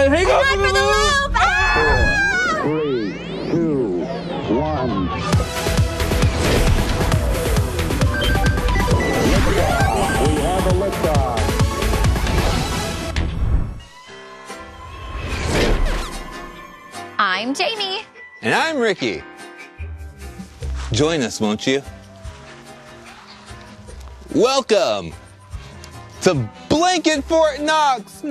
Hang on for the loop! Ah! 3, 2, 1. Liftoff. We have a liftoff. I'm Jamie. And I'm Ricky. Join us, won't you? Welcome to Blanket Fort Knox.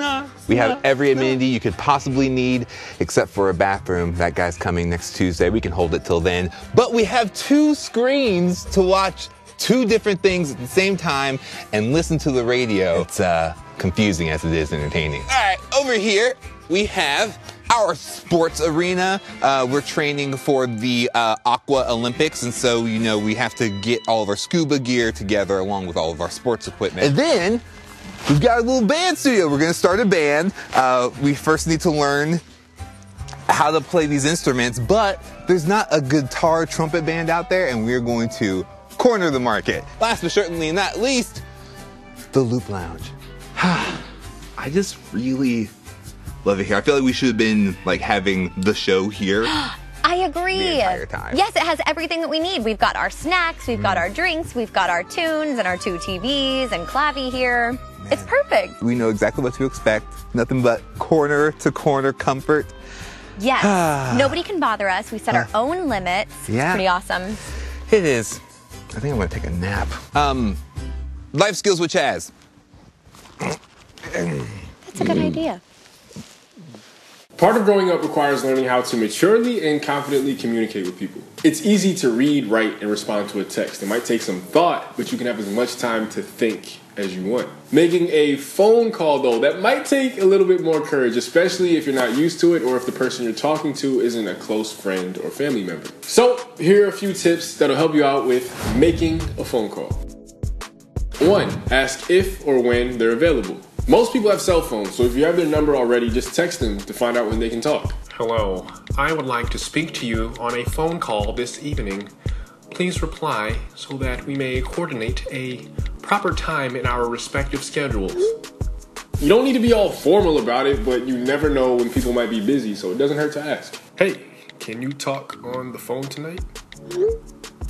We have every amenity you could possibly need, except for a bathroom. That guy's coming next Tuesday. We can hold it till then. But we have 2 screens to watch 2 different things at the same time and listen to the radio. It's confusing as it is entertaining. All right, over here we have our sports arena. We're training for the Aqua Olympics, and so, you know, we have to get all of our scuba gear together along with all of our sports equipment. And then we've got a little band studio. We're gonna start a band. We first need to learn how to play these instruments, but there's not a guitar trumpet band out there, and we're going to corner the market. Last but certainly not least, the Loop Lounge. I just really love it here. I feel like we should have been like having the show here. I agree. The entire time. Yes, it has everything that we need. We've got our snacks, we've got our drinks, we've got our tunes and our 2 TVs and clavy here. Man. It's perfect. We know exactly what to expect. Nothing but corner to corner comfort. Yes. Nobody can bother us. We set our own limits. Yeah. It's pretty awesome. It is. I think I'm gonna take a nap. Life skills with Chaz. That's a good idea. Part of growing up requires learning how to maturely and confidently communicate with people. It's easy to read, write, and respond to a text. It might take some thought, but you can have as much time to think as you want. Making a phone call, though, that might take a little bit more courage, especially if you're not used to it or if the person you're talking to isn't a close friend or family member. So, here are a few tips that'll help you out with making a phone call. 1. Ask if or when they're available. Most people have cell phones, so if you have their number already, just text them to find out when they can talk. Hello, I would like to speak to you on a phone call this evening. Please reply so that we may coordinate a proper time in our respective schedules. You don't need to be all formal about it, but you never know when people might be busy, so it doesn't hurt to ask. Hey, can you talk on the phone tonight?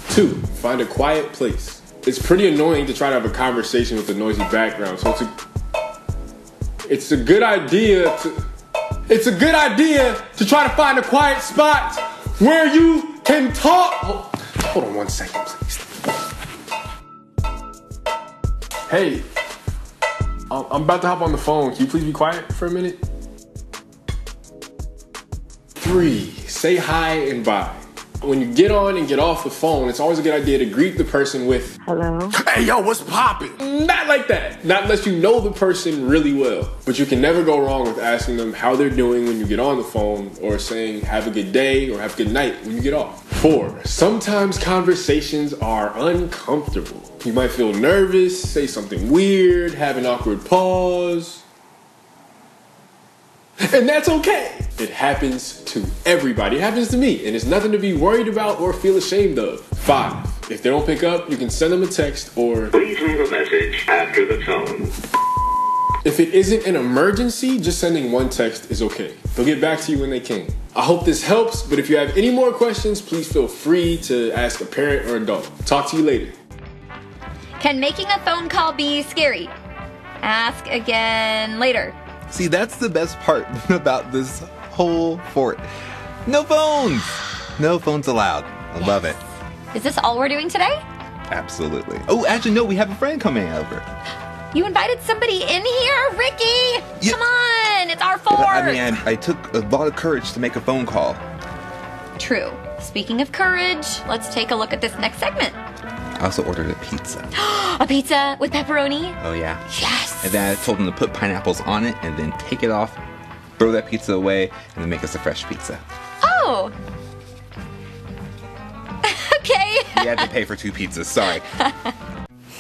2. Find a quiet place. It's pretty annoying to try to have a conversation with a noisy background, so it's a good idea to try to find a quiet spot where you can talk. Hold on 1 second, please. Hey, I'm about to hop on the phone. Can you please be quiet for a minute? 3, say hi and bye. When you get on and get off the phone, it's always a good idea to greet the person with, "Hello. Hey, yo, what's poppin'?" Not like that. Not unless you know the person really well. But you can never go wrong with asking them how they're doing when you get on the phone, or saying have a good day or have a good night when you get off. 4, sometimes conversations are uncomfortable. You might feel nervous, say something weird, have an awkward pause. And that's okay. It happens to everybody. It happens to me, and it's nothing to be worried about or feel ashamed of. 5, if they don't pick up, you can send them a text or, "Please leave a message after the tone." If it isn't an emergency, just sending 1 text is okay. They'll get back to you when they can. I hope this helps, but if you have any more questions, please feel free to ask a parent or adult. Talk to you later. Can making a phone call be scary? Ask again later. See, that's the best part about this whole fort. No phones! No phones allowed. I love it. Is this all we're doing today? Absolutely. Oh, actually, no, we have a friend coming over. You invited somebody in here, Ricky! Yeah. Come on, it's our fort! I mean, I took a lot of courage to make a phone call. True. Speaking of courage, let's take a look at this next segment. I also ordered a pizza. A pizza with pepperoni? Oh, yeah. Yes! And then I told them to put pineapples on it and then take it off, throw that pizza away, and then make us a fresh pizza. Oh! Okay. You had to pay for 2 pizzas, sorry.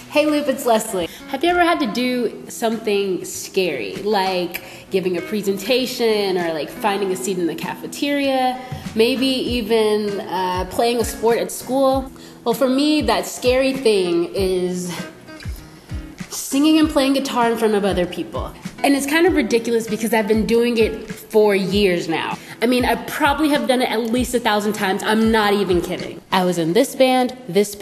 Hey Loop, it's Leslie. Have you ever had to do something scary, like giving a presentation or like finding a seat in the cafeteria, maybe even playing a sport at school? Well, for me, that scary thing is singing and playing guitar in front of other people. And it's kind of ridiculous because I've been doing it for years now. I mean, I probably have done it at least 1,000 times. I'm not even kidding. I was in this band, this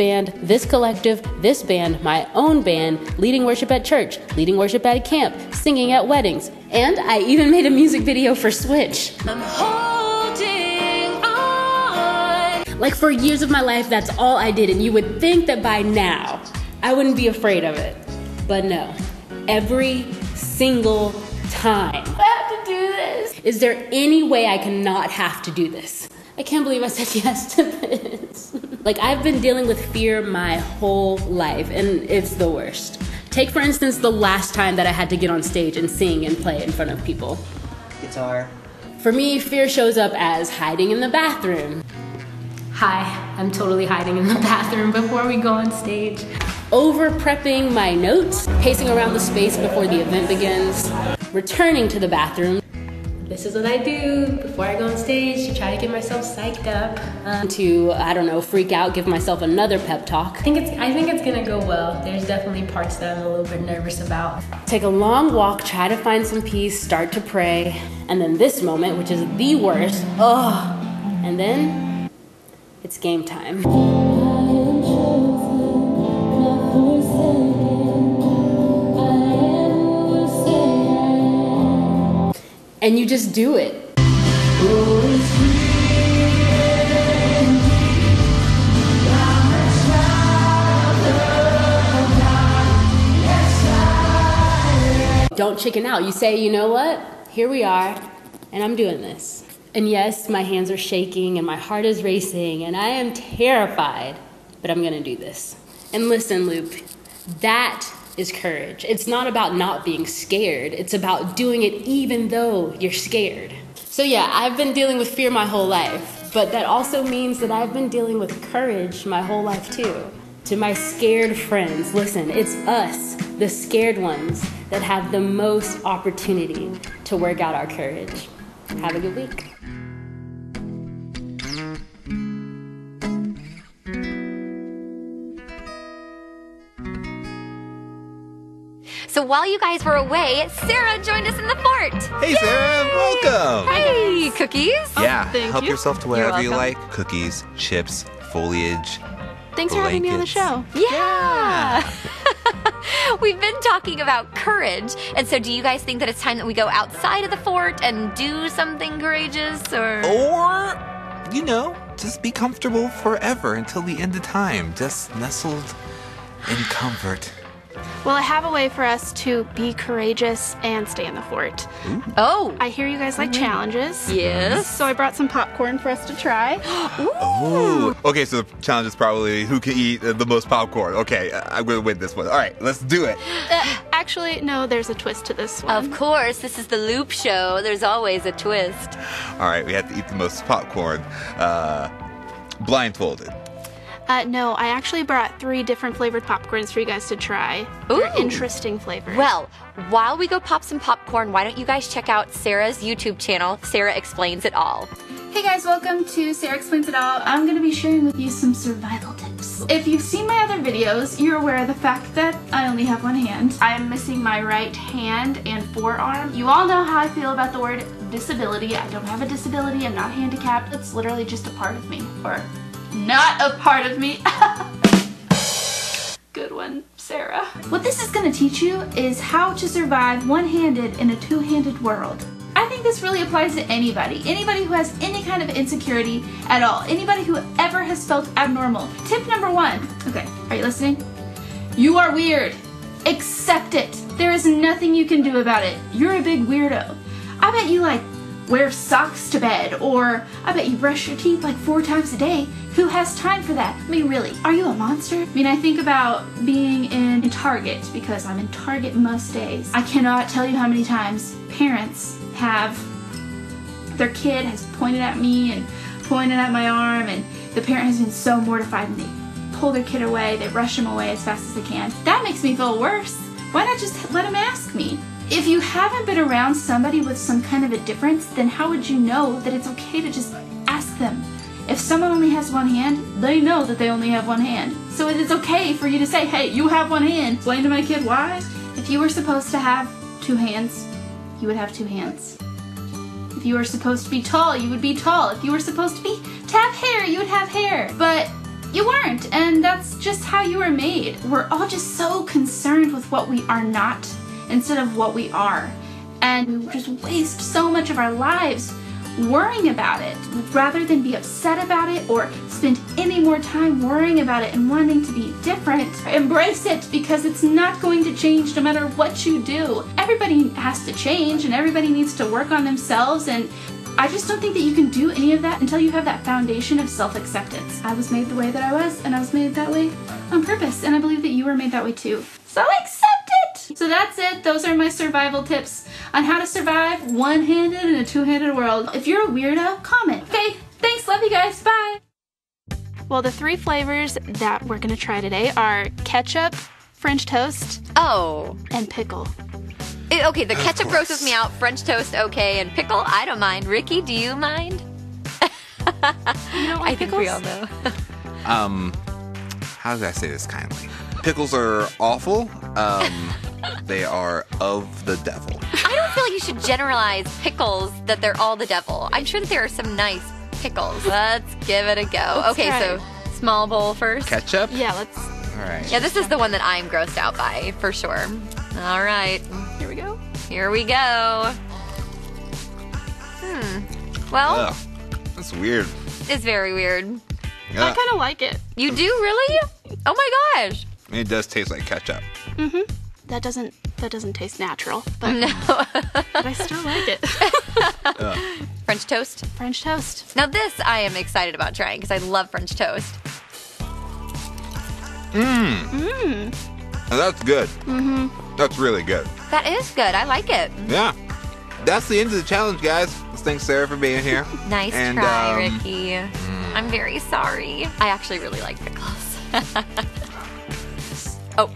collective, this band, my own band, leading worship at church, leading worship at camp, singing at weddings. And I even made a music video for Switch. I'm holding on. Like for years of my life, that's all I did. And you would think that by now, I wouldn't be afraid of it. But no, every single time. I have to do this. Is there any way I cannot have to do this? I can't believe I said yes to this. Like, I've been dealing with fear my whole life, and it's the worst. Take, for instance, the last time that I had to get on stage and sing and play in front of people. Guitar. For me, fear shows up as hiding in the bathroom. Hi, I'm totally hiding in the bathroom before we go on stage. Over-prepping my notes, pacing around the space before the event begins, returning to the bathroom. This is what I do before I go on stage to try to get myself psyched up. To, I don't know, freak out, give myself another pep talk. I think it's gonna go well. There's definitely parts that I'm a little bit nervous about. Take a long walk, try to find some peace, start to pray, and then this moment, which is the worst, and then it's game time. And you just do it. Don't chicken out. You say, you know what? Here we are, and I'm doing this. And yes, my hands are shaking and my heart is racing and I am terrified, but I'm gonna do this. And listen, Loop, that is courage. It's not about not being scared. It's about doing it even though you're scared. So yeah, I've been dealing with fear my whole life, but that also means that I've been dealing with courage my whole life too. To my scared friends, listen, it's us, the scared ones, that have the most opportunity to work out our courage. Have a good week. So while you guys were away, Sarah joined us in the fort. Hey, Sarah, welcome. Hey, cookies. Yeah, thank help you. yourself to You're whatever you welcome. like. Cookies, chips, foliage. Thanks for having me on the show. Yeah. We've been talking about courage. And so do you guys think that it's time that we go outside of the fort and do something courageous or you know, just be comfortable forever until the end of time. Just nestled in comfort. Well, I have a way for us to be courageous and stay in the fort. Oh. I hear you guys like challenges. Yes. So I brought some popcorn for us to try. Ooh. Okay, so the challenge is probably who can eat the most popcorn. Okay, I'm going to win this one. All right, let's do it. Actually, no, there's a twist to this one. Of course, this is the Loop Show. There's always a twist. All right, we have to eat the most popcorn blindfolded. No, I actually brought 3 different flavored popcorns for you guys to try. They're interesting flavors. Well, while we go pop some popcorn, why don't you guys check out Sarah's YouTube channel, Sarah Explains It All. Hey guys, welcome to Sarah Explains It All. I'm going to be sharing with you some survival tips. If you've seen my other videos, you're aware of the fact that I only have one hand. I am missing my right hand and forearm. You all know how I feel about the word disability. I don't have a disability, I'm not handicapped. It's literally just a part of me, or not a part of me. Good one, Sarah. What this is going to teach you is how to survive one-handed in a two-handed world. I think this really applies to anybody who has any kind of insecurity at all, anybody who ever has felt abnormal. Tip number 1, okay, are you listening? You are weird. Accept it. There is nothing you can do about it. You're a big weirdo. I bet you wear socks to bed, or I bet you brush your teeth 4 times a day. Who has time for that? I mean, really, are you a monster? I mean, I think about being in Target, because I'm in Target most days. I cannot tell you how many times parents have, their kid has pointed at me and pointed at my arm, and the parent has been so mortified and they pull their kid away, they rush him away as fast as they can. That makes me feel worse. Why not just let him ask me? If you haven't been around somebody with some kind of a difference, then how would you know that it's okay to just ask them? If someone only has one hand, they know that they only have one hand. So it is okay for you to say, hey, you have one hand. Explain to my kid why. If you were supposed to have 2 hands, you would have 2 hands. If you were supposed to be tall, you would be tall. If you were supposed to have hair, you would have hair. But you weren't, and that's just how you were made. We're all just so concerned with what we are not instead of what we are. And we just waste so much of our lives worrying about it rather than be upset about it or spend any more time worrying about it and wanting to be different. Embrace it, because it's not going to change no matter what you do. Everybody has to change and everybody needs to work on themselves, and I just don't think that you can do any of that until you have that foundation of self-acceptance. I was made the way that I was, and I was made that way on purpose, and I believe that you were made that way too. So accept it! So that's it. Those are my survival tips on how to survive one-handed in a two-handed world. If you're a weirdo, comment. Okay, thanks. Love you guys. Bye. Well, the 3 flavors that we're going to try today are ketchup, French toast, and pickle. Okay, the ketchup grosses me out. French toast, okay, and pickle, I don't mind. Ricky, do you mind? You don't like I think we all know. How did I say this kindly? Pickles are awful. They are of the devil. I don't feel like you should generalize pickles that they're all the devil. I'm sure that there are some nice pickles. Let's give it a go. Let's okay, try so small bowl first. Ketchup? Yeah, let's... All right. Yeah, this is the one that I'm grossed out by, for sure. All right. Here we go. Here we go. Well, Ugh, that's weird. it's very weird. I kind of like it. You do, really? Oh my gosh. It does taste like ketchup. That doesn't taste natural, but, No. but I still like it. French toast. French toast. Now this I am excited about trying because I love French toast. Now that's good. That's really good. That is good. I like it. Yeah. That's the end of the challenge, guys. Thanks, Sarah, for being here. Nice And, try, Ricky. I'm very sorry. I actually really like pickles. Oh.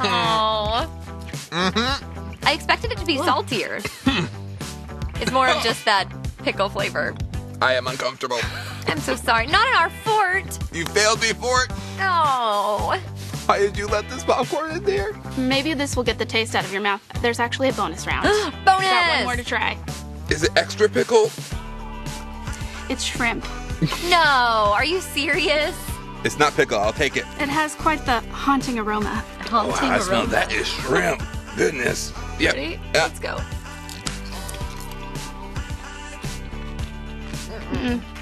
Oh. I expected it to be saltier. It's more of just that pickle flavor. I am uncomfortable. I'm so sorry. Not in our fort. You failed me for it. Oh. Why did you let this popcorn in there? Maybe this will get the taste out of your mouth. There's actually a bonus round. Bonus! Got one more to try. Is it extra pickle? It's shrimp. No. Are you serious? It's not pickle. I'll take it. It has quite the haunting aroma. Haunting I smell aroma. that is shrimp. Goodness. Yep. Ready? Yeah. Let's go.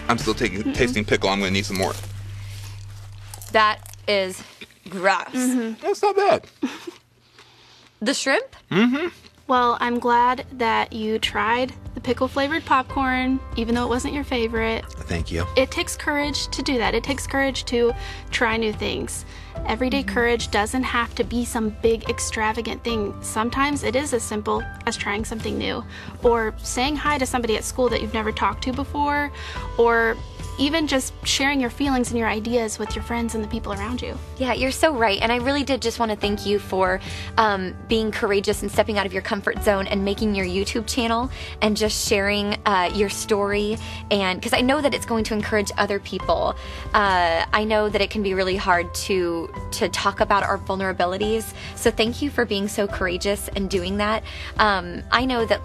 I'm still tasting pickle. I'm going to need some more. That is gross. That's not bad. The shrimp? Well, I'm glad that you tried the pickle-flavored popcorn, even though it wasn't your favorite. Thank you. It takes courage to do that. It takes courage to try new things. Everyday courage doesn't have to be some big extravagant thing. Sometimes it is as simple as trying something new, or saying hi to somebody at school that you've never talked to before, or even just sharing your feelings and your ideas with your friends and the people around you. Yeah, you're so right. And I really did just want to thank you for being courageous and stepping out of your comfort zone and making your YouTube channel and just sharing your story. And because I know that it's going to encourage other people. I know that it can be really hard to talk about our vulnerabilities. So thank you for being so courageous and doing that. I know that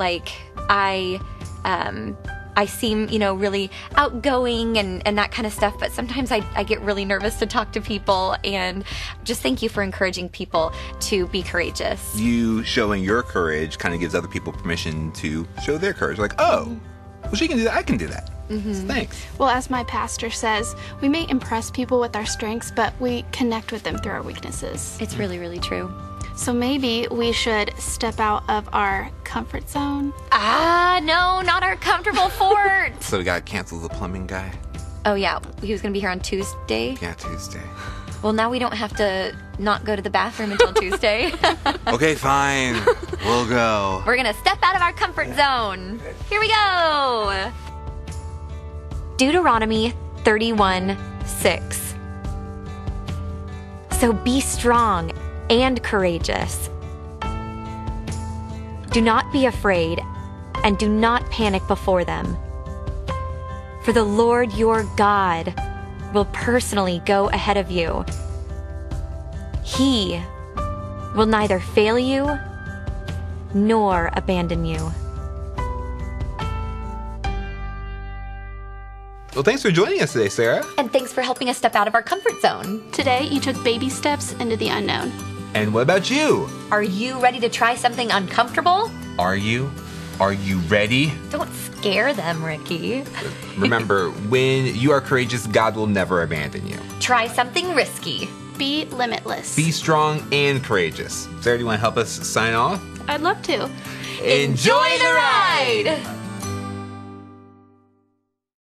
I seem, really outgoing and that kind of stuff, but sometimes I get really nervous to talk to people, and just thank you for encouraging people to be courageous. You showing your courage kind of gives other people permission to show their courage. Like, oh, well, she can do that. I can do that. So thanks. Well, as my pastor says, we may impress people with our strengths, but we connect with them through our weaknesses. It's really, really true. So maybe we should step out of our comfort zone. No, not our comfortable fort. So we got to cancel the plumbing guy? Oh, yeah. He was going to be here on Tuesday. Yeah, Tuesday. Well, now we don't have to not go to the bathroom until Tuesday. Okay, fine. We'll go. We're going to step out of our comfort zone. Here we go. Deuteronomy 31:6. So be strong and courageous. Do not be afraid and do not panic before them. For the Lord your God will personally go ahead of you. He will neither fail you nor abandon you. Well, thanks for joining us today, Sarah. And thanks for helping us step out of our comfort zone. Today, you took baby steps into the unknown. And what about you? Are you ready to try something uncomfortable? Are you? Are you ready? Don't scare them, Ricky. Remember, when you are courageous, God will never abandon you. Try something risky. Be limitless. Be strong and courageous. Sarah, do you want to help us sign off? I'd love to. Enjoy the ride!